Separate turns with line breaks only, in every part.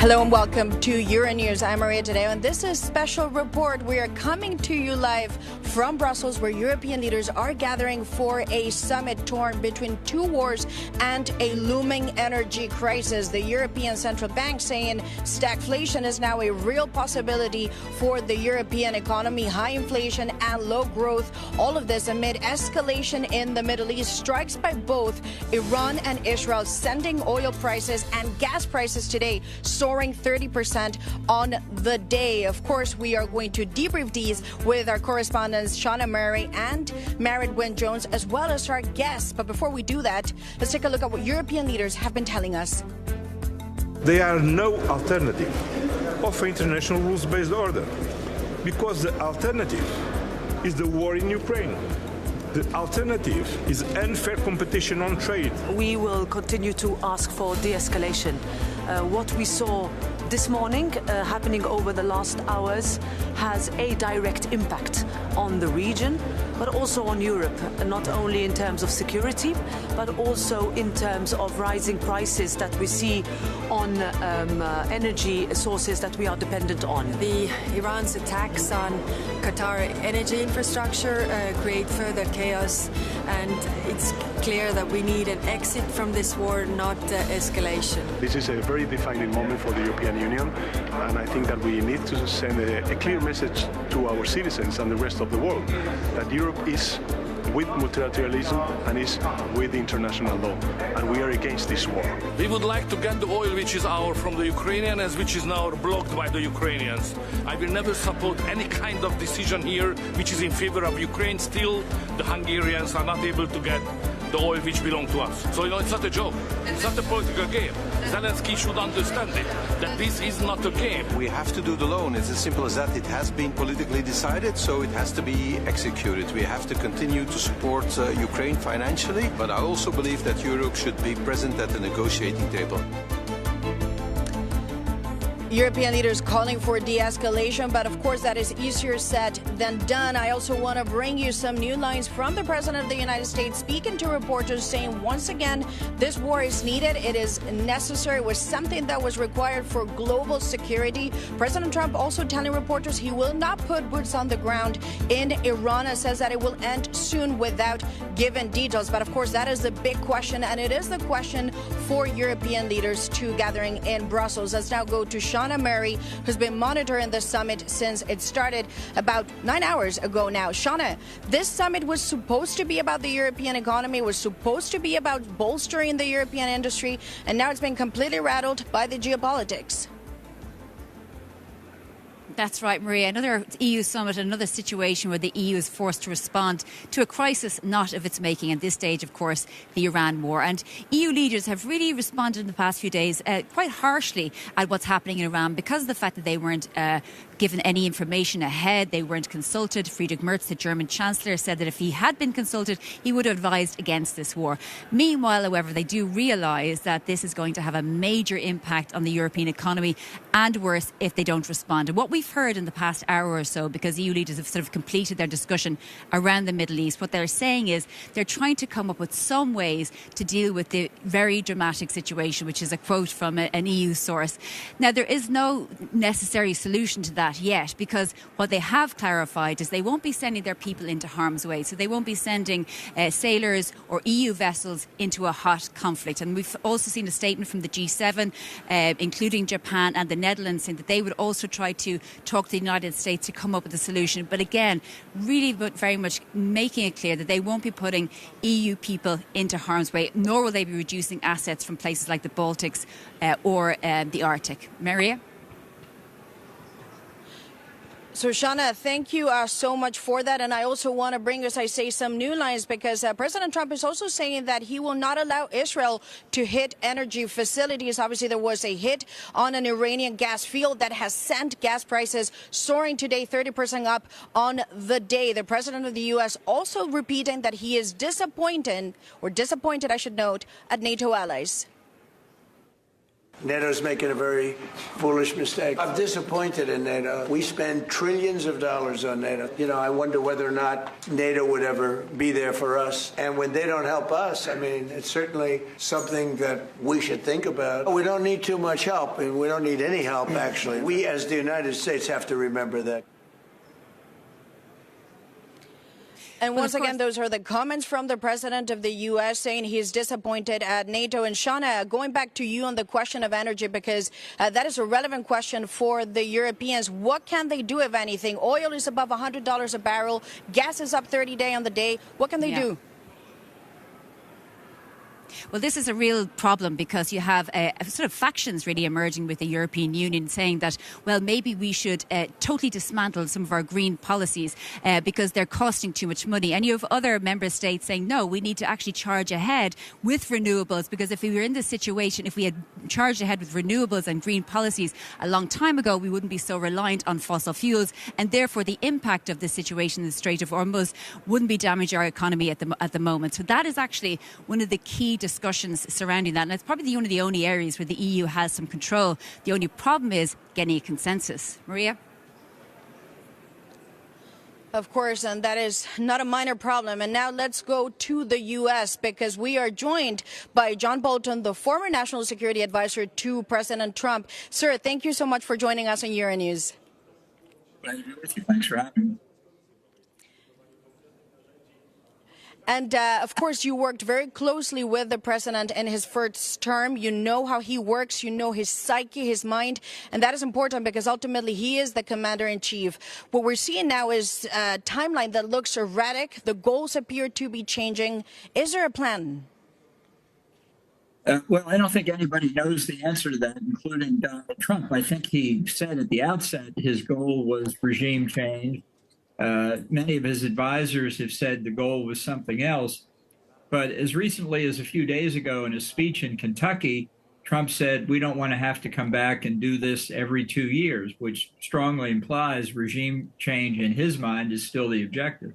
Hello and welcome to Euronews. I'm Maria Tadeo, and this is a special report. We are coming to you live from Brussels, where European leaders are gathering for a summit torn between two wars and a looming energy crisis. The European Central Bank saying stagflation is now a real possibility for the European economy, high inflation and low growth. All of this amid escalation in the Middle East, strikes by both Iran and Israel, sending oil prices and gas prices today soaring 30% on the day. Of course, we are going to debrief these with our correspondents Shauna Murray and Marit Wynne-Jones, as well as our guests. But before we do that, let's take a look at what European leaders have been telling us.
There are no alternative of international rules-based order, because the alternative is the war in Ukraine. The alternative is unfair competition on trade.
We will continue to ask for de-escalation. What we saw this morning happening over the last hours has a direct impact on the region, but also on Europe, not only in terms of security, but also in terms of rising prices that we see on energy sources that we are dependent on.
Iran's attacks on Qatar energy infrastructure create further chaos, and it's clear that we need an exit from this war, not escalation.
This is a very defining moment for the European Union, and I think that we need to send a clear message to our citizens and the rest of the world that Europe is with multilateralism and is with international law, and we are against this war.
We would like to get the oil which is ours from the Ukrainians, which is now blocked by the Ukrainians. I will never support any kind of decision here which is in favor of Ukraine. Still, the Hungarians are not able to get the oil which belongs to us. So, it's not a joke. It's not a political game. Zelensky should understand it, that this is not a game.
We have to do the loan. It's as simple as that. It has been politically decided, so it has to be executed. We have to continue to support Ukraine financially, but I also believe that Europe should be present at the negotiating table.
European leaders calling for de-escalation, but of course that is easier said than done. I also want to bring you some new lines from the President of the United States, speaking to reporters, saying once again this war is needed, it is necessary, it was something that was required for global security. President Trump also telling reporters he will not put boots on the ground in Iran, and says that it will end soon without giving details. But of course that is the big question, and it is the question for European leaders to gathering in Brussels. Let's now go to Shauna Murray, who's been monitoring the summit since it started about 9 hours ago now. Shauna, this summit was supposed to be about the European economy, was supposed to be about bolstering the European industry, and now it's been completely rattled by the geopolitics.
That's right, Maria. Another EU summit, another situation where the EU is forced to respond to a crisis not of its making. At this stage, of course, the Iran war. And EU leaders have really responded in the past few days quite harshly at what's happening in Iran, because of the fact that they weren't given any information ahead. They weren't consulted. Friedrich Merz, the German Chancellor, said that if he had been consulted, he would have advised against this war. Meanwhile, however, they do realise that this is going to have a major impact on the European economy, and worse if they don't respond. And what we've heard in the past hour or so, because EU leaders have sort of completed their discussion around the Middle East, what they're saying is they're trying to come up with some ways to deal with the very dramatic situation, which is a quote from an EU source. Now, there is no necessary solution to that yet, because what they have clarified is they won't be sending their people into harm's way. So they won't be sending sailors or EU vessels into a hot conflict. And we've also seen a statement from the G7, including Japan and the Netherlands, saying that they would also try to talk to the United States to come up with a solution. But again, really very much making it clear that they won't be putting EU people into harm's way, nor will they be reducing assets from places like the Baltics or the Arctic. Maria?
So, Shauna, thank you so much for that. And I also want to bring, as I say, some new lines, because President Trump is also saying that he will not allow Israel to hit energy facilities. Obviously, there was a hit on an Iranian gas field that has sent gas prices soaring today, 30% up on the day. The president of the U.S. also repeating that he is disappointed, I should note, at NATO allies.
NATO's making a very foolish mistake. I'm disappointed in NATO. We spend trillions of dollars on NATO. You know, I wonder whether or not NATO would ever be there for us. And when they don't help us, I mean, it's certainly something that we should think about. We don't need too much help, and we don't need any help, actually. We, as the United States, have to remember that.
And once again, those are the comments from the president of the U.S. saying he's disappointed at NATO. And Shauna, going back to you on the question of energy, because that is a relevant question for the Europeans. What can they do, if anything? Oil is above $100 a barrel. Gas is up 30-day on the day. What can they do?
Well, this is a real problem because you have sort of factions really emerging with the European Union saying that, well, maybe we should totally dismantle some of our green policies because they're costing too much money. And you have other member states saying, no, we need to actually charge ahead with renewables, because if we were in this situation, if we had charged ahead with renewables and green policies a long time ago, we wouldn't be so reliant on fossil fuels. And therefore, the impact of this situation in the Strait of Hormuz wouldn't be damaging our economy at the moment. So that is actually one of the key discussions surrounding that, and it's probably one of the only areas where the EU has some control. The only problem is getting a consensus. Maria?
Of course, and that is not a minor problem. And now let's go to the U.S. because we are joined by John Bolton, the former national security advisor to President Trump. Sir, thank you so much for joining us on Euronews.
Glad to be with you. Thanks for having me.
And, of course, you worked very closely with the president in his first term. You know how he works. You know his psyche, his mind. And that is important because ultimately he is the commander-in-chief. What we're seeing now is a timeline that looks erratic. The goals appear to be changing. Is there a plan?
Well, I don't think anybody knows the answer to that, including Donald Trump. I think he said at the outset his goal was regime change. Many of his advisors have said the goal was something else. But as recently as a few days ago in a speech in Kentucky, Trump said, we don't want to have to come back and do this every 2 years, which strongly implies regime change in his mind is still the objective.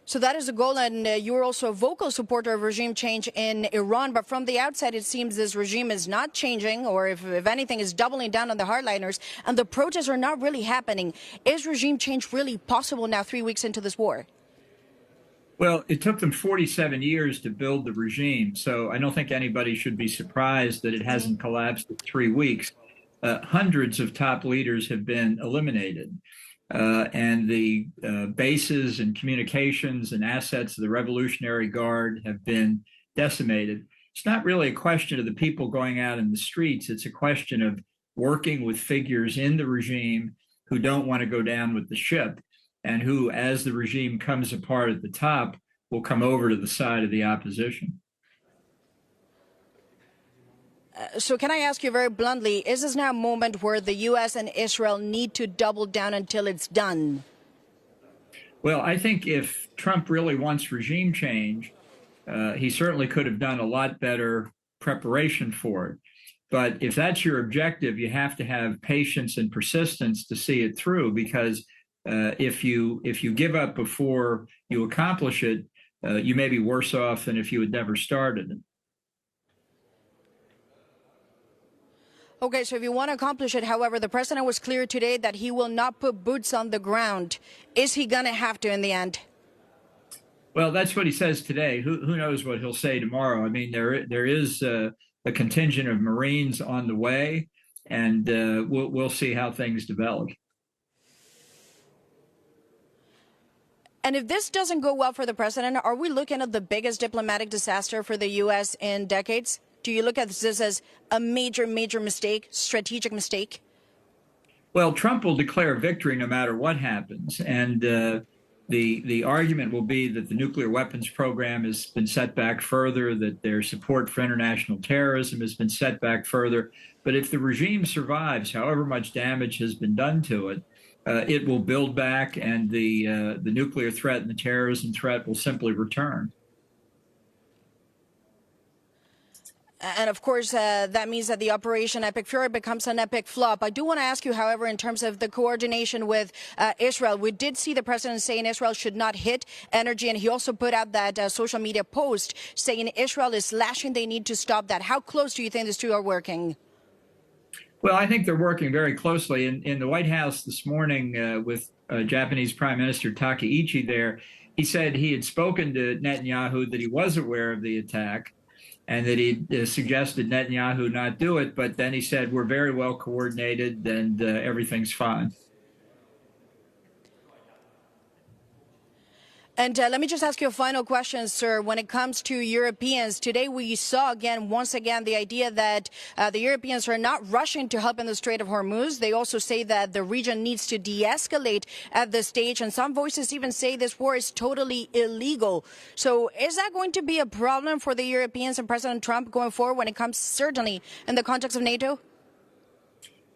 So that is the goal, and you're also a vocal supporter of regime change in Iran. But from the outside, it seems this regime is not changing, or if anything, is doubling down on the hardliners, and the protests are not really happening. Is regime change really possible now, 3 weeks into this war?
Well, it took them 47 years to build the regime, so I don't think anybody should be surprised that it hasn't collapsed in 3 weeks. Hundreds of top leaders have been eliminated. And the bases and communications and assets of the Revolutionary Guard have been decimated. It's not really a question of the people going out in the streets. It's a question of working with figures in the regime who don't want to go down with the ship and who, as the regime comes apart at the top, will come over to the side of the opposition.
So can I ask you very bluntly, is this now a moment where the U.S. and Israel need to double down until it's done?
Well, I think if Trump really wants regime change, he certainly could have done a lot better preparation for it. But if that's your objective, you have to have patience and persistence to see it through, because if you give up before you accomplish it, you may be worse off than if you had never started it.
Okay, so if you want to accomplish it, however, the president was clear today that he will not put boots on the ground. Is he going to have to in the end?
Well, that's what he says today. Who knows what he'll say tomorrow? I mean, there is a contingent of Marines on the way, and we'll see how things develop.
And if this doesn't go well for the president, are we looking at the biggest diplomatic disaster for the U.S. in decades? Do you look at this as a major, major mistake, strategic mistake?
Well, Trump will declare victory no matter what happens. And the argument will be that the nuclear weapons program has been set back further, that their support for international terrorism has been set back further. But if the regime survives, however much damage has been done to it, it will build back, and the nuclear threat and the terrorism threat will simply return.
And of course, that means that the Operation Epic Fury becomes an epic flop. I do want to ask you, however, in terms of the coordination with Israel, we did see the president saying Israel should not hit energy, and he also put out that social media post saying Israel is slashing. They need to stop that. How close do you think these two are working?
Well, I think they're working very closely. In the White House this morning with Japanese Prime Minister Takaichi there, he said he had spoken to Netanyahu that he was aware of the attack and that he suggested Netanyahu not do it. But then he said, we're very well coordinated and everything's fine.
And let me just ask you a final question, sir. When it comes to Europeans, today we saw once again, the idea that the Europeans are not rushing to help in the Strait of Hormuz. They also say that the region needs to de-escalate at this stage. And some voices even say this war is totally illegal. So is that going to be a problem for the Europeans and President Trump going forward when it comes certainly in the context of NATO?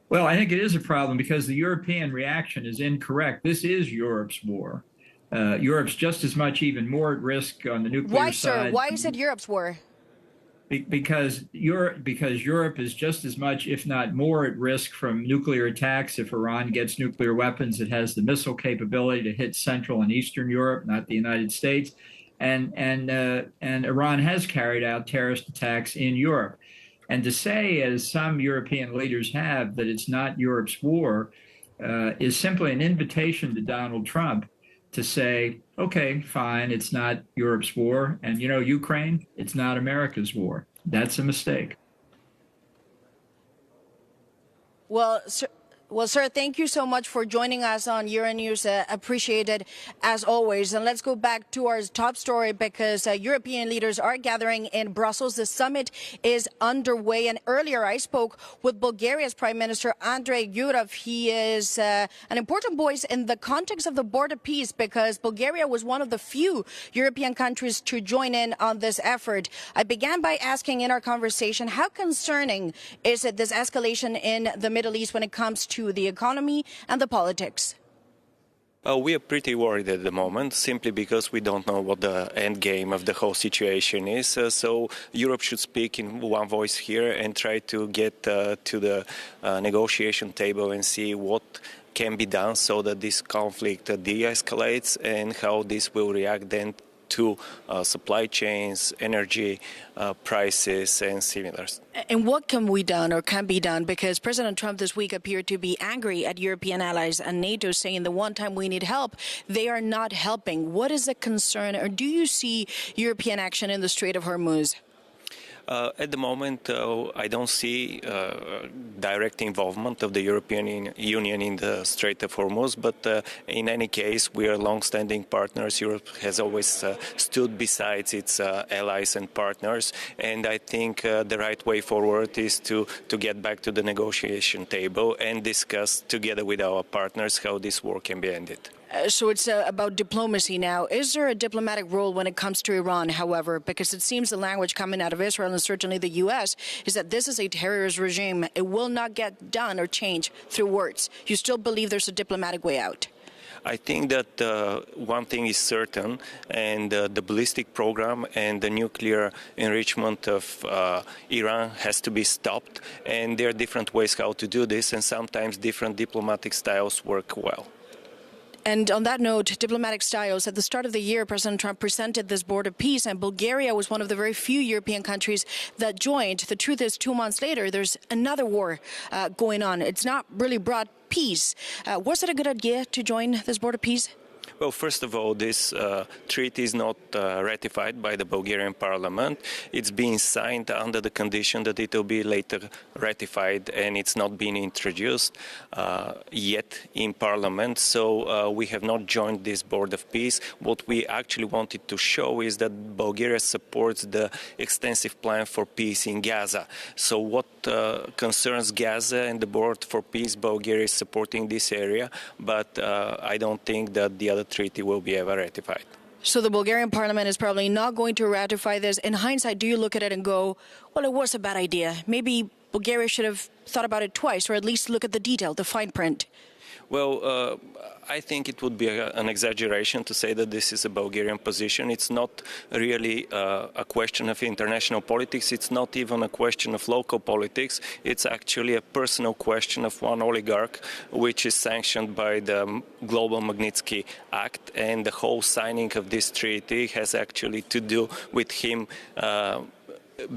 Well, I think it is a problem because the European reaction is incorrect. This is Europe's war. Europe's just as much, even more at risk on the nuclear side.
Why, sir? Why is it Europe's war?
Because Europe is just as much, if not more, at risk from nuclear attacks. If Iran gets nuclear weapons, it has the missile capability to hit Central and Eastern Europe, not the United States. And Iran has carried out terrorist attacks in Europe. And to say, as some European leaders have, that it's not Europe's war is simply an invitation to Donald Trump to say, okay, fine, it's not Europe's war. And, Ukraine, it's not America's war. That's a mistake.
Well, sir, thank you so much for joining us on Euronews. Appreciate it, as always. And let's go back to our top story because European leaders are gathering in Brussels. The summit is underway. And earlier I spoke with Bulgaria's Prime Minister, Andrey Gyurov. He is an important voice in the context of the border peace because Bulgaria was one of the few European countries to join in on this effort. I began by asking in our conversation, how concerning is it, this escalation in the Middle East when it comes to the economy and the politics?
We are pretty worried at the moment, simply because we don't know what the end game of the whole situation is. So Europe should speak in one voice here and try to get to the negotiation table and see what can be done so that this conflict de-escalates and how this will react then to supply chains, energy prices, and similars.
And what can be done? Because President Trump this week appeared to be angry at European allies and NATO, saying the one time we need help, they are not helping. What is the concern, or do you see European action in the Strait of Hormuz?
At the moment, I don't see direct involvement of the European Union in the Strait of Hormuz, but in any case, we are long-standing partners. Europe has always stood beside its allies and partners, and I think the right way forward is to get back to the negotiation table and discuss together with our partners how this war can be ended.
So it's about diplomacy now. Is there a diplomatic role when it comes to Iran, however? Because it seems the language coming out of Israel and certainly the U.S. is that this is a terrorist regime. It will not get done or changed through words. You still believe there's a diplomatic way out?
I think that one thing is certain, and the ballistic program and the nuclear enrichment of Iran has to be stopped. And there are different ways how to do this, and sometimes different diplomatic styles work well.
And on that note, diplomatic styles, at the start of the year, President Trump presented this border peace, and Bulgaria was one of the very few European countries that joined. The truth is, 2 months later, there's another war going on. It's not really brought peace. Was it a good idea to join this border peace?
Well, first of all, this treaty is not ratified by the Bulgarian parliament. It's being signed under the condition that it will be later ratified, and it's not been introduced yet in parliament. So we have not joined this board of peace. What we actually wanted to show is that Bulgaria supports the extensive plan for peace in Gaza. So what concerns Gaza and the board for peace, Bulgaria is supporting this area, but I don't think that the other treaty will be ever ratified.
So the Bulgarian parliament is probably not going to ratify this. In hindsight, do you look at it and go, well, it was a bad idea. Maybe Bulgaria should have thought about it twice, or at least look at the detail, the fine print?
Well, I think it would be an exaggeration to say that this is a Bulgarian position. It's not really a question of international politics. It's not even a question of local politics. It's actually a personal question of one oligarch, which is sanctioned by the Global Magnitsky Act. And the whole signing of this treaty has actually to do with him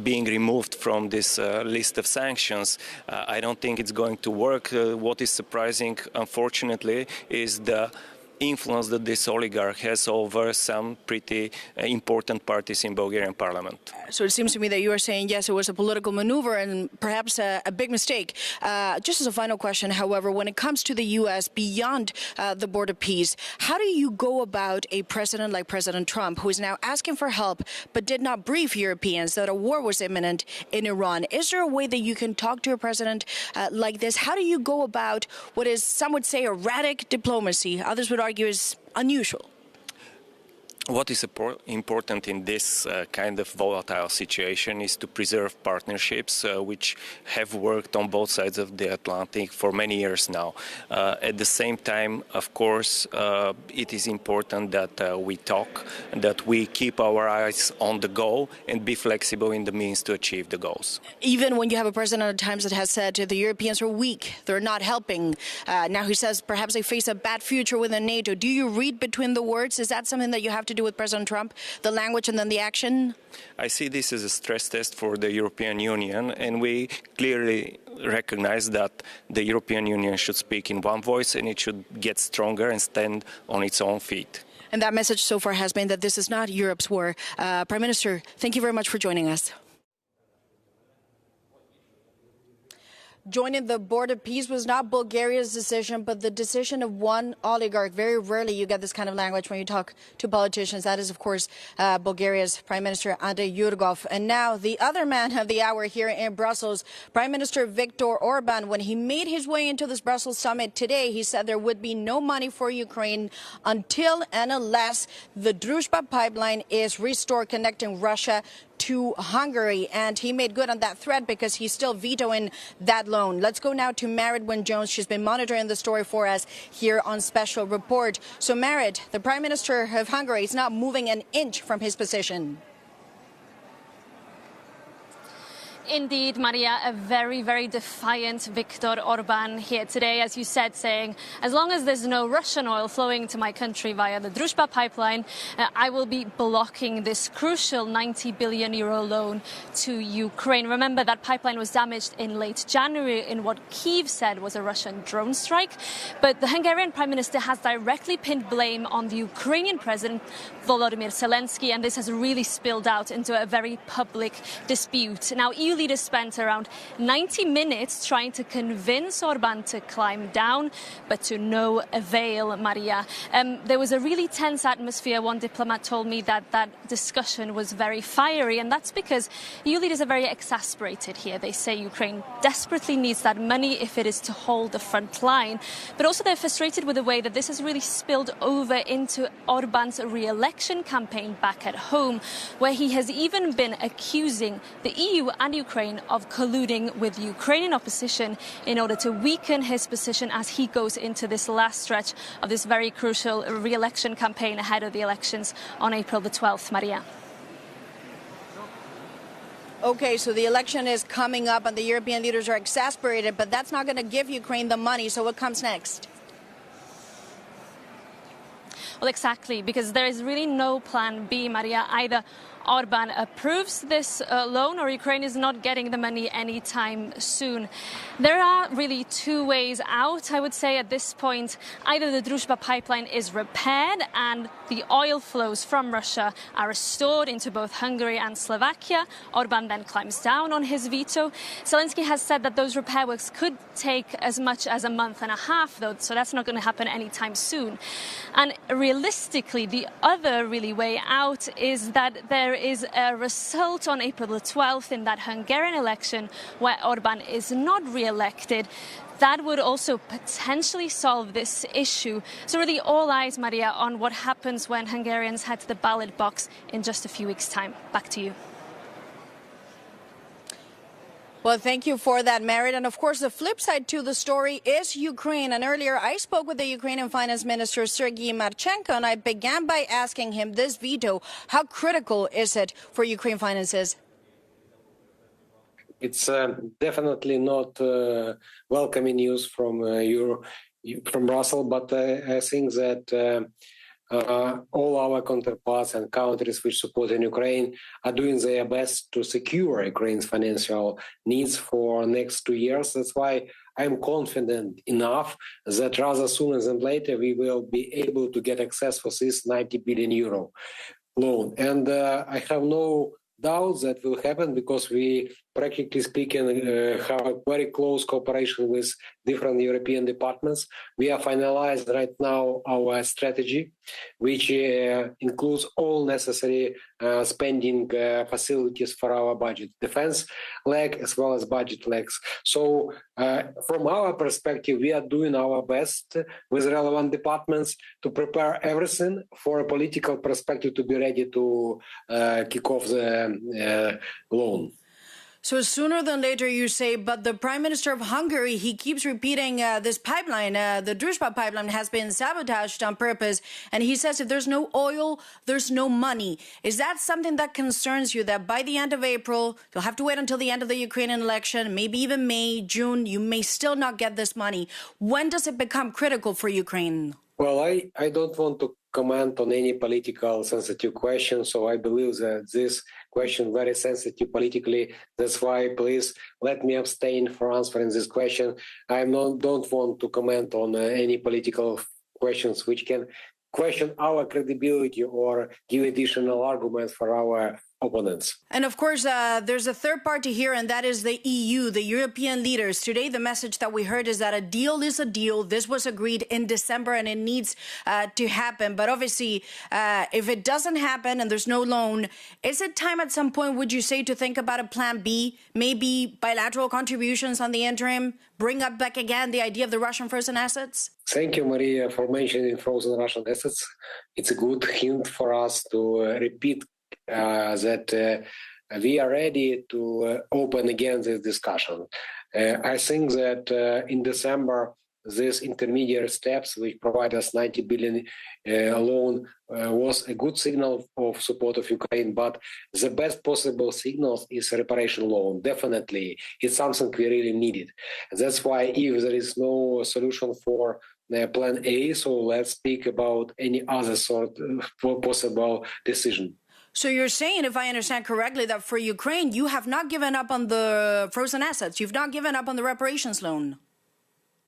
being removed from this list of sanctions. I don't think it's going to work. What is surprising, unfortunately, is the influence that this oligarch has over some pretty important parties in Bulgarian parliament.
So it seems to me that you are saying, yes, it was a political maneuver and perhaps a big mistake. Just as a final question, however, when it comes to the U.S. beyond the border peace, how do you go about a president like President Trump, who is now asking for help but did not brief Europeans that a war was imminent in Iran? Is there a way that you can talk to a president like this? How do you go about what is, some would say, erratic diplomacy? Others would argue is unusual.
What is important in this kind of volatile situation is to preserve partnerships which have worked on both sides of the Atlantic for many years now. At the same time, of course, it is important that we talk, that we keep our eyes on the goal and be flexible in the means to achieve the goals.
Even when you have a president at times that has said the Europeans are weak, they're not helping. Now he says perhaps they face a bad future within NATO. Do you read between the words? Is that something that you have to do with President Trump, the language and then the action?
I see this as a stress test for the European Union, and we clearly recognize that the European Union should speak in one voice and it should get stronger and stand on its own feet.
And that message so far has been that this is not Europe's war. Prime Minister, thank you very much for joining us. Joining the border peace was not Bulgaria's decision, but the decision of one oligarch. Very rarely you get this kind of language when you talk to politicians. That is, of course, Bulgaria's Prime Minister Andrey Gyurov. And now the other man of the hour here in Brussels, Prime Minister Viktor Orban. When he made his way into this Brussels summit today, he said there would be no money for Ukraine until and unless the Druzhba pipeline is restored, connecting Russia to Hungary. And he made good on that threat because he's still vetoing that loan. Let's go now to Marit Wynne-Jones. She's been monitoring the story for us here on Special Report. So Marit, the Prime Minister of Hungary is not moving an inch from his position.
Indeed, Maria, a very, very defiant Viktor Orban here today, as you said, saying, as long as there's no Russian oil flowing to my country via the Druzhba pipeline, I will be blocking this crucial 90 billion euro loan to Ukraine. Remember, that pipeline was damaged in late January in what Kyiv said was a Russian drone strike. But the Hungarian Prime Minister has directly pinned blame on the Ukrainian President, Volodymyr Zelensky, and this has really spilled out into a very public dispute. Now, EU leaders spent around 90 minutes trying to convince Orban to climb down, but to no avail, Maria. There was a really tense atmosphere. One diplomat told me that that discussion was very fiery, and that's because EU leaders are very exasperated here. They say Ukraine desperately needs that money if it is to hold the front line, but also they're frustrated with the way that this has really spilled over into Orban's re-election campaign back at home, where he has even been accusing the EU and Ukraine of colluding with Ukrainian opposition in order to weaken his position as he goes into this last stretch of this very crucial re-election campaign ahead of the elections on April the 12th, Maria.
Okay, so the election is coming up and the European leaders are exasperated, but that's not going to give Ukraine the money. So what comes next?
Well, exactly, because there is really no plan B, Maria. Either Orban approves this loan or Ukraine is not getting the money anytime soon. There are really two ways out, I would say, at this point. Either the Druzhba pipeline is repaired and the oil flows from Russia are restored into both Hungary and Slovakia. Orban then climbs down on his veto. Zelensky has said that those repair works could take as much as a month and a half, though, so that's not going to happen anytime soon. And realistically, the other really way out is that there is a result on April the 12th in that Hungarian election where Orban is not re-elected. That would also potentially solve this issue. So really all eyes, Maria, on what happens when Hungarians head to the ballot box in just a few weeks' time. Back to you.
Well, thank you for that, Marit. And of course, the flip side to the story is Ukraine. And earlier, I spoke with the Ukrainian Finance Minister, Serhiy Marchenko, and I began by asking him this veto. How critical is it for Ukraine finances?
It's definitely not welcoming news from Brussels, but I think that all our counterparts and countries which support Ukraine are doing their best to secure Ukraine's financial needs for the next 2 years. That's why I'm confident enough that rather sooner than later we will be able to get access for this 90 billion euro loan. And I have no doubt that will happen because we, practically speaking, have a very close cooperation with different European departments. We are finalizing right now our strategy, which includes all necessary spending facilities for our budget, defense leg as well as budget legs. So from our perspective, we are doing our best with relevant departments to prepare everything for a political perspective to be ready to kick off the loan.
So sooner than later, you say, but the Prime Minister of Hungary, he keeps repeating this pipeline, the Druzhba pipeline has been sabotaged on purpose. And he says if there's no oil, there's no money. Is that something that concerns you, that by the end of April, you'll have to wait until the end of the Ukrainian election, maybe even May, June, you may still not get this money? When does it become critical for Ukraine?
Well, I don't want to comment on any political sensitive question, so I believe that this question very sensitive politically. That's why please let me abstain for answering this question. I don't want to comment on any political questions which can question our credibility or give additional arguments for our opponents.
And of course, there's a third party here, and that is the EU, the European leaders. Today, the message that we heard is that a deal is a deal. This was agreed in December, and it needs to happen. But obviously, if it doesn't happen and there's no loan, is it time at some point, would you say, to think about a plan B, maybe bilateral contributions on the interim, bring up back again the idea of the Russian frozen assets?
Thank you, Maria, for mentioning frozen Russian assets. It's a good hint for us to repeat that we are ready to open again this discussion. I think that in December, these intermediate steps, which provide us 90 billion loan, was a good signal of support of Ukraine. But the best possible signal is a reparation loan. Definitely, it's something we really needed. That's why if there is no solution for Plan A, so let's speak about any other sort of possible decision.
So you're saying, if I understand correctly, that for Ukraine, you have not given up on the frozen assets. You've not given up on the reparations loan.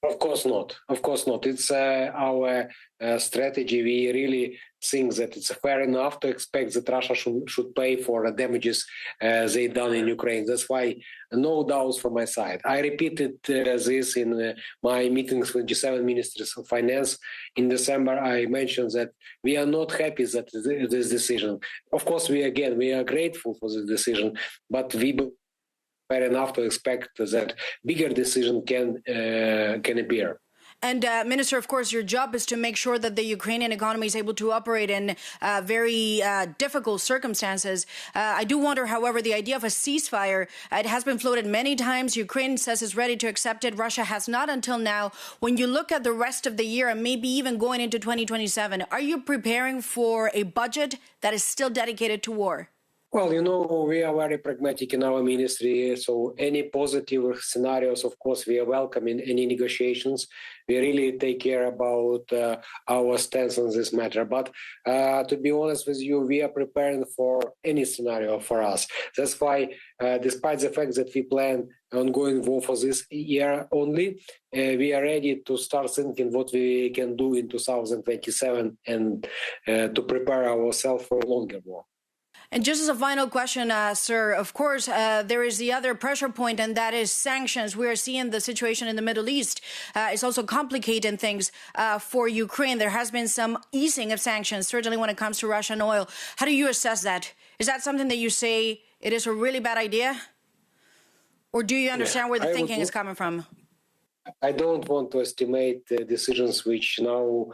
Of course not. Of course not. It's our strategy. We really think that it's fair enough to expect that Russia should pay for the damages they done in Ukraine. That's why no doubts from my side. I repeated this in my meetings with G7 ministers of finance. In December, I mentioned that we are not happy that this decision. Of course, we are grateful for this decision, but we fair enough to expect that bigger decision can appear.
And Minister, of course, your job is to make sure that the Ukrainian economy is able to operate in very difficult circumstances. I do wonder, however, the idea of a ceasefire, it has been floated many times. Ukraine says it's ready to accept it. Russia has not until now. When you look at the rest of the year and maybe even going into 2027, are you preparing for a budget that is still dedicated to war?
Well, we are very pragmatic in our ministry, so any positive scenarios, of course, we are welcoming any negotiations. We really take care about our stance on this matter. But to be honest with you, we are preparing for any scenario for us. That's why, despite the fact that we plan ongoing war for this year only, we are ready to start thinking what we can do in 2027 and to prepare ourselves for a longer war.
And just as a final question, sir, of course, there is the other pressure point, and that is sanctions. We are seeing the situation in the Middle East. It's also complicating things for Ukraine. There has been some easing of sanctions, certainly when it comes to Russian oil. How do you assess that? Is that something that you say it is a really bad idea? Or do you understand where the thinking is coming from?
I don't want to estimate decisions which now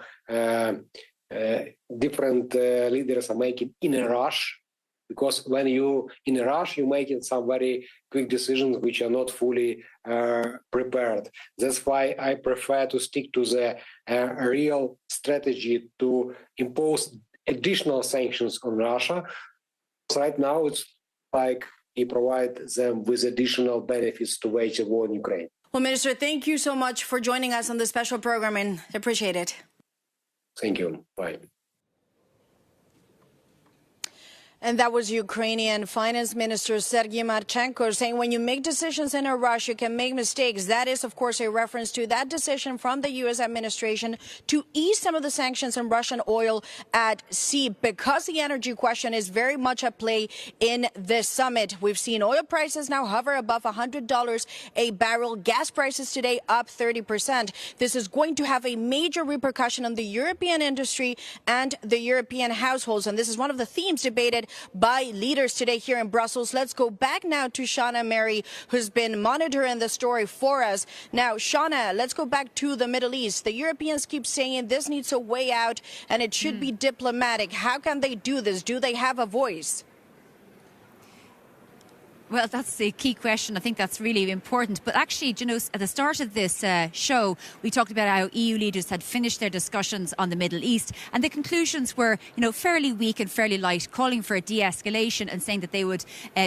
different leaders are making in a rush. Because when you in a rush, you're making some very quick decisions which are not fully prepared. That's why I prefer to stick to the real strategy to impose additional sanctions on Russia. Right now, it's like we provide them with additional benefits to wage a war in Ukraine.
Well, Minister, thank you so much for joining us on this special program, and appreciate it.
Thank you. Bye.
And that was Ukrainian Finance Minister Serhiy Marchenko saying when you make decisions in a rush, you can make mistakes. That is, of course, a reference to that decision from the U.S. administration to ease some of the sanctions on Russian oil at sea because the energy question is very much at play in this summit. We've seen oil prices now hover above $100 a barrel. Gas prices today up 30%. This is going to have a major repercussion on the European industry and the European households. And this is one of the themes debated by leaders today here in Brussels. Let's go back now to Shauna Mary, who's been monitoring the story for us. Now, Shauna, let's go back to the Middle East. The Europeans keep saying this needs a way out and it should be diplomatic. How can they do this? Do they have a voice?
Well, that's the key question. I think that's really important. But actually, you know, at the start of this show, we talked about how EU leaders had finished their discussions on the Middle East. And the conclusions were, you know, fairly weak and fairly light, calling for a de-escalation and saying that they would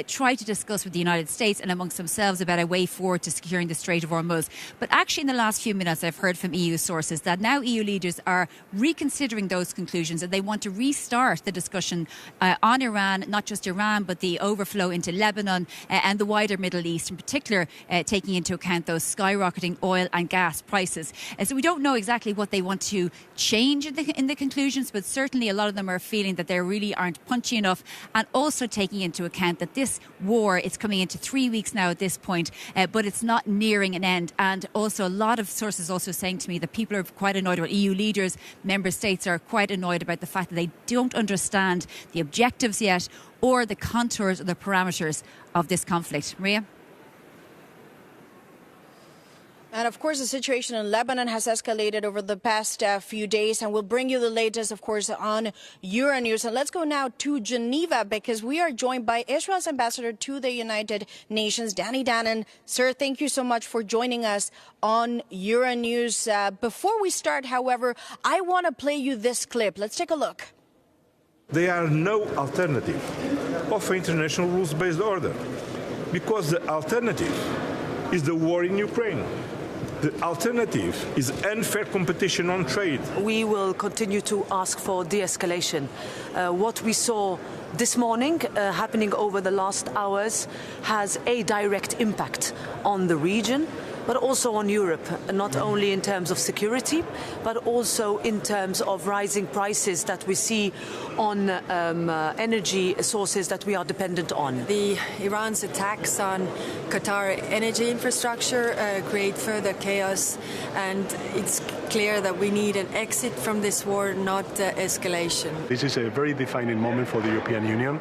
try to discuss with the United States and amongst themselves about a way forward to securing the Strait of Hormuz. But actually, in the last few minutes, I've heard from EU sources that now EU leaders are reconsidering those conclusions and they want to restart the discussion on Iran, not just Iran, but the overflow into Lebanon, and the wider Middle East, in particular, taking into account those skyrocketing oil and gas prices. So we don't know exactly what they want to change in the conclusions, but certainly a lot of them are feeling that they really aren't punchy enough, and also taking into account that this war is coming into 3 weeks now at this point, but it's not nearing an end. And also a lot of sources also saying to me that people are quite annoyed about EU leaders, member states are quite annoyed about the fact that they don't understand the objectives yet or the contours or the parameters of this conflict. Maria?
And of course, the situation in Lebanon has escalated over the past few days, and we'll bring you the latest, of course, on Euronews. And let's go now to Geneva, because we are joined by Israel's ambassador to the United Nations, Danny Danon. Sir, thank you so much for joining us on Euronews. Before we start, however, I want to play you this clip. Let's take a look.
There are no alternative of international rules-based order because the alternative is the war in Ukraine. The alternative is unfair competition on trade.
We will continue to ask for de-escalation. What we saw this morning happening over the last hours has a direct impact on the region, but also on Europe, not only in terms of security, but also in terms of rising prices that we see on energy sources that we are dependent on.
Iran's attacks on Qatar energy infrastructure create further chaos, and it's clear that we need an exit from this war, not escalation.
This is a very defining moment for the European Union,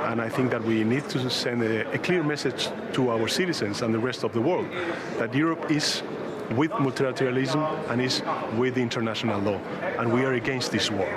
and I think that we need to send a clear message to our citizens and the rest of the world that Europe is with multilateralism and is with international law, and we are against this war.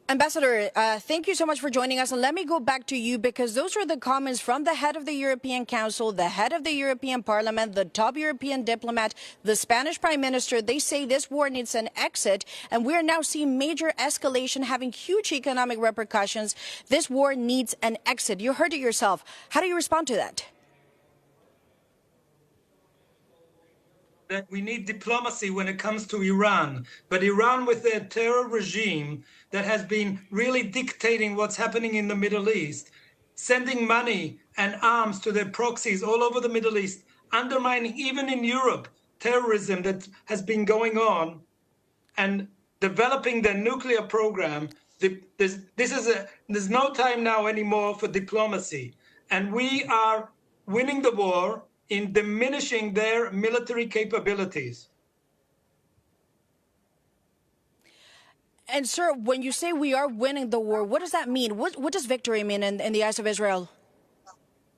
Ambassador, thank you so much for joining us. And let me go back to you, because those are the comments from the head of the European Council, the head of the European Parliament, the top European diplomat, the Spanish Prime Minister. They say this war needs an exit, and we're now seeing major escalation having huge economic repercussions. This war needs an exit. You heard it yourself. How do you respond to that?
That we need diplomacy when it comes to Iran, but Iran with their terror regime that has been really dictating what's happening in the Middle East, sending money and arms to their proxies all over the Middle East, undermining even in Europe terrorism that has been going on, and developing their nuclear program. There's no time now anymore for diplomacy, and we are winning the war in diminishing their military capabilities.
And sir, when you say we are winning the war, what does that mean? What does victory mean in the eyes of Israel?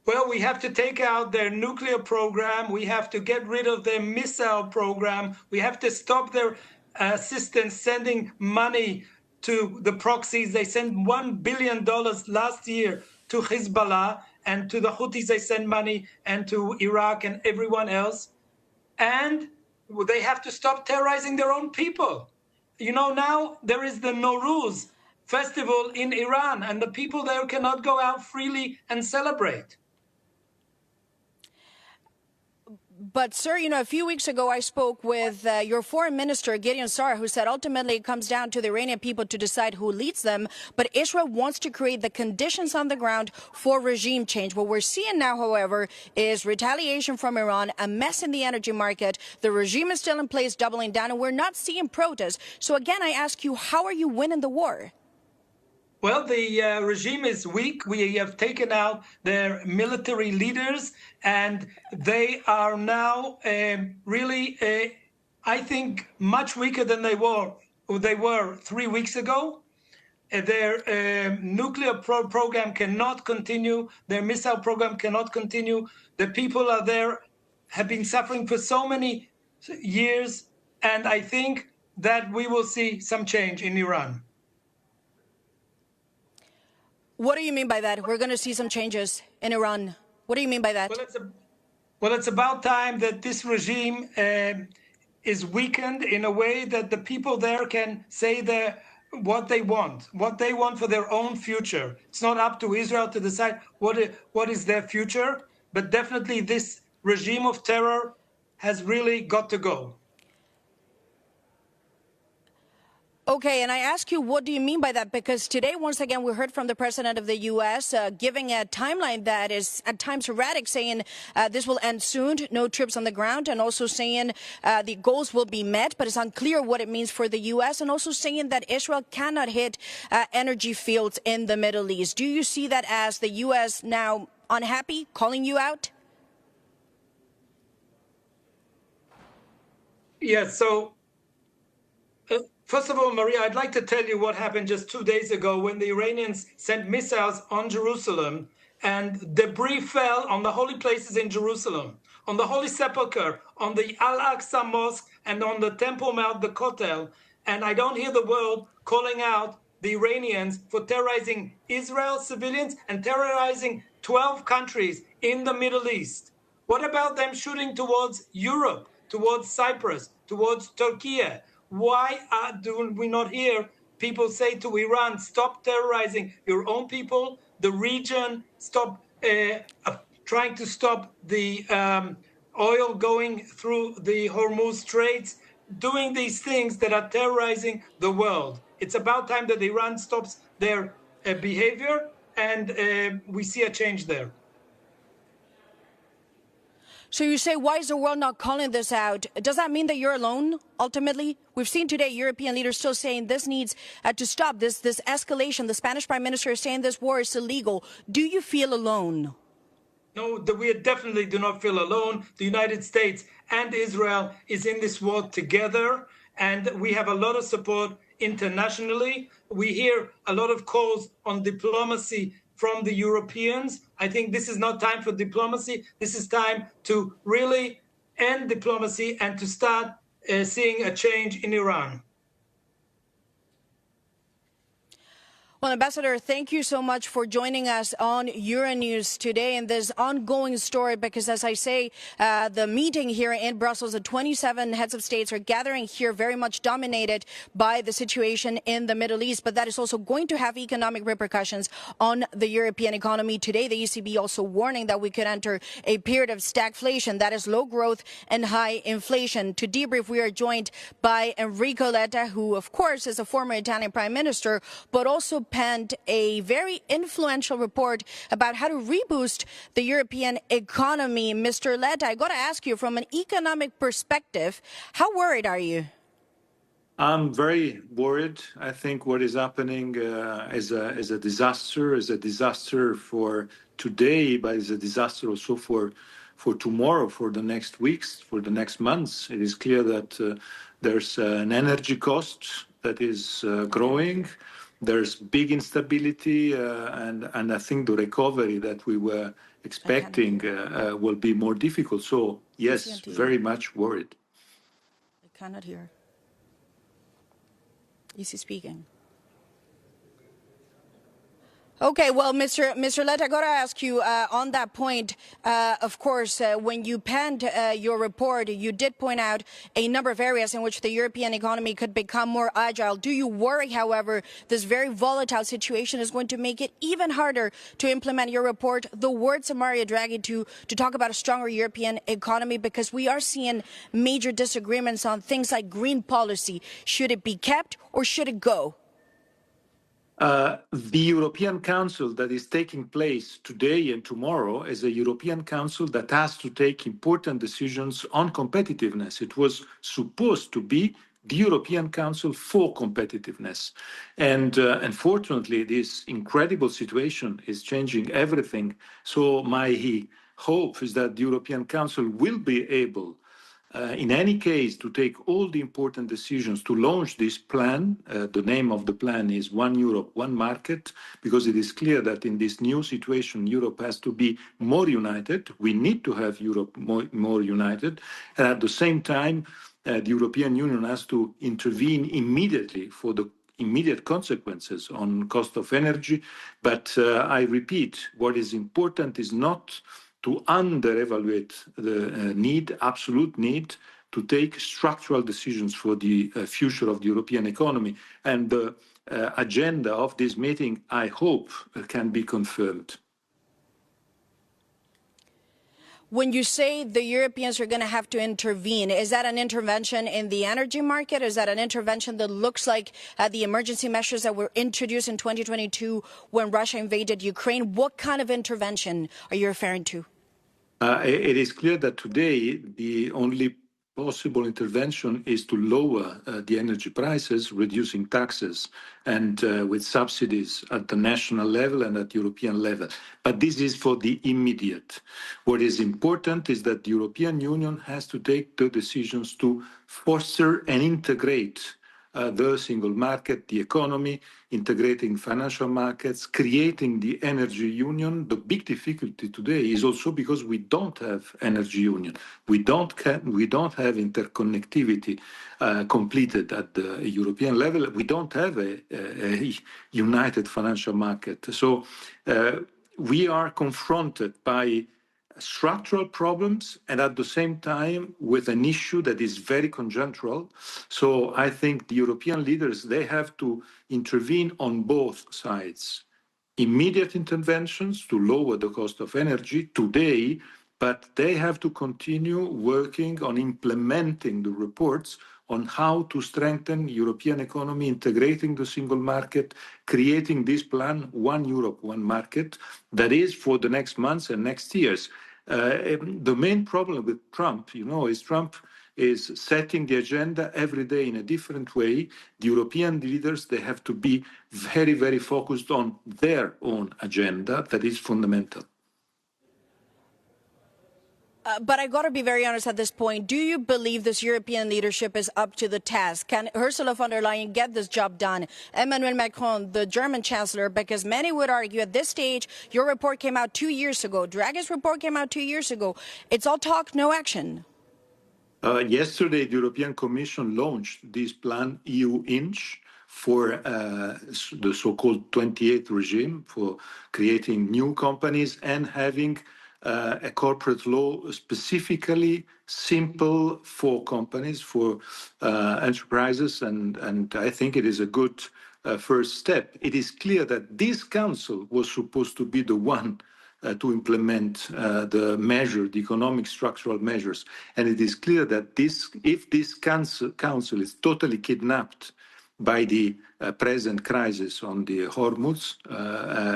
Well, we have to take out their nuclear program. We have to get rid of their missile program. We have to stop their assistance sending money to the proxies. They sent $1 billion last year to Hezbollah, and to the Houthis they send money, and to Iraq and everyone else. And they have to stop terrorizing their own people. You know, now there is the Nowruz festival in Iran, and the people there cannot go out freely and celebrate.
But, sir, you know, a few weeks ago I spoke with your foreign minister, Gideon Sar, who said ultimately it comes down to the Iranian people to decide who leads them. But Israel wants to create the conditions on the ground for regime change. What we're seeing now, however, is retaliation from Iran, a mess in the energy market. The regime is still in place, doubling down, and we're not seeing protests. So, again, I ask you, how are you winning the war?
Well, the regime is weak. We have taken out their military leaders, and they are now really, I think, much weaker than they were 3 weeks ago. Their nuclear program cannot continue. Their missile program cannot continue. The people are there, have been suffering for so many years, and I think that we will see some change in Iran.
What do you mean by that? We're going to see some changes in Iran. What do you mean by that?
Well, it's about time that this regime is weakened in a way that the people there can say what they want for their own future. It's not up to Israel to decide what is their future, but definitely this regime of terror has really got to go.
Okay, and I ask you, what do you mean by that? Because today, once again, we heard from the president of the U.S. Giving a timeline that is at times erratic, saying this will end soon, no troops on the ground, and also saying the goals will be met, but it's unclear what it means for the U.S., and also saying that Israel cannot hit energy fields in the Middle East. Do you see that as the U.S. now unhappy, calling you out?
Yes, so... First of all, Maria, I'd like to tell you what happened just 2 days ago when the Iranians sent missiles on Jerusalem and debris fell on the holy places in Jerusalem, on the Holy Sepulchre, on the Al-Aqsa Mosque, and on the Temple Mount, the Kotel. And I don't hear the world calling out the Iranians for terrorizing Israel civilians and terrorizing 12 countries in the Middle East. What about them shooting towards Europe, towards Cyprus, towards Turkey? Why do we not hear people say to Iran, stop terrorizing your own people, the region, stop trying to stop the oil going through the Hormuz Straits, doing these things that are terrorizing the world? It's about time that Iran stops their behavior, and we see a change there.
So you say, why is the world not calling this out? Does that mean that you're alone, ultimately? We've seen today European leaders still saying this needs to stop, this escalation. The Spanish prime minister is saying this war is illegal. Do you feel alone?
No, we definitely do not feel alone. The United States and Israel is in this war together, and we have a lot of support internationally. We hear a lot of calls on diplomacy from the Europeans. I think this is not time for diplomacy. This is time to really end diplomacy and to start seeing a change in Iran.
Well, Ambassador, thank you so much for joining us on Euronews today in this ongoing story, because as I say, the meeting here in Brussels, the 27 heads of states are gathering here, very much dominated by the situation in the Middle East. But that is also going to have economic repercussions on the European economy. Today, the ECB also warning that we could enter a period of stagflation, that is low growth and high inflation. To debrief, we are joined by Enrico Letta, who, of course, is a former Italian prime minister, but also penned a very influential report about how to reboost the European economy. Mr. Letta, I got to ask you, from an economic perspective, how worried are you?
I'm very worried. I think what is happening is a disaster for today, but is a disaster also for tomorrow, for the next weeks, for the next months. It is clear that there's an energy cost that is growing. There's big instability, and I think the recovery that we were expecting will be more difficult. So, yes, very much worried.
I cannot hear. Is he speaking? Okay, well, Mr. Letta, I got to ask you on that point. Of course, when you penned your report, you did point out a number of areas in which the European economy could become more agile. Do you worry, however, this very volatile situation is going to make it even harder to implement your report? The words of Mario Draghi to talk about a stronger European economy, because we are seeing major disagreements on things like green policy. Should it be kept or should it go?
The European Council that is taking place today and tomorrow is a European Council that has to take important decisions on competitiveness. It was supposed to be the European Council for competitiveness. And unfortunately, this incredible situation is changing everything. So my hope is that the European Council will be able in any case, to take all the important decisions to launch this plan. The name of the plan is One Europe, One Market, because it is clear that in this new situation, Europe has to be more united. We need to have Europe more united. And at the same time, the European Union has to intervene immediately for the immediate consequences on cost of energy. But I repeat, what is important is not to under-evaluate the absolute need to take structural decisions for the future of the European economy. And the agenda of this meeting, I hope, can be confirmed.
When you say the Europeans are going to have to intervene, is that an intervention in the energy market? Is that an intervention that looks like the emergency measures that were introduced in 2022 when Russia invaded Ukraine? What kind of intervention are you referring to?
It is clear that today the only possible intervention is to lower the energy prices, reducing taxes and with subsidies at the national level and at European level. But this is for the immediate. What is important is that the European Union has to take the decisions to foster and integrate the single market, the economy, integrating financial markets, creating the energy union. The big difficulty today is also because we don't have energy union. We don't have interconnectivity completed at the European level. We don't have a united financial market. So we are confronted by structural problems and at the same time with an issue that is very conjunctural. So I think the European leaders, they have to intervene on both sides. Immediate interventions to lower the cost of energy today, but they have to continue working on implementing the reports on how to strengthen European economy, integrating the single market, creating this plan, One Europe, One Market, that is for the next months and next years. The main problem with Trump, is Trump is setting the agenda every day in a different way. The European leaders, they have to be very, very focused on their own agenda. That is fundamental.
But I got to be very honest at this point. Do you believe this European leadership is up to the task? Can Ursula von der Leyen get this job done? Emmanuel Macron, the German chancellor, because many would argue at this stage, your report came out 2 years ago. Draghi's report came out 2 years ago. It's all talk, no action.
Yesterday, the European Commission launched this plan, EU Inch, for the so-called 28th regime, for creating new companies and having a corporate law specifically simple for companies, for enterprises, and I think it is a good first step. It is clear that this council was supposed to be the one to implement the economic structural measures, and it is clear that if this council is totally kidnapped by the present crisis on the Hormuz,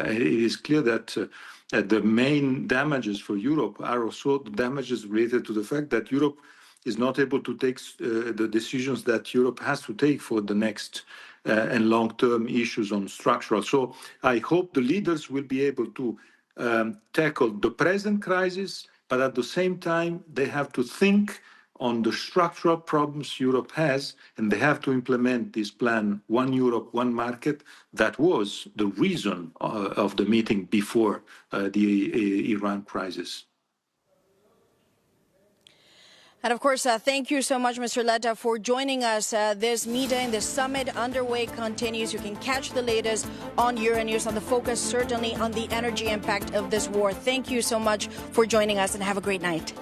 it is clear that the main damages for Europe are also the damages related to the fact that Europe is not able to take the decisions that Europe has to take for the next and long-term issues on structural. So I hope the leaders will be able to tackle the present crisis, but at the same time, they have to think on the structural problems Europe has, and they have to implement this plan, One Europe, One Market. That was the reason of the meeting before the Iran crisis.
And of course, thank you so much, Mr. Letta, for joining us. This meeting, the summit underway continues. You can catch the latest on Euronews, on the focus certainly on the energy impact of this war. Thank you so much for joining us and have a great night.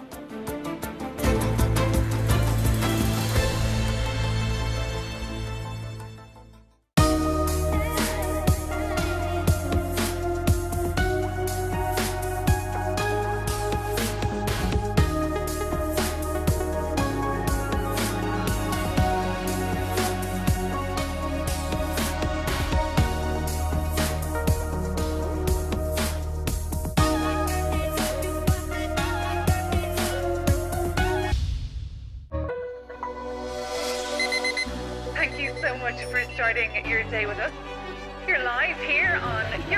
Thank you so much for starting your day with us. You're live here on Euronews.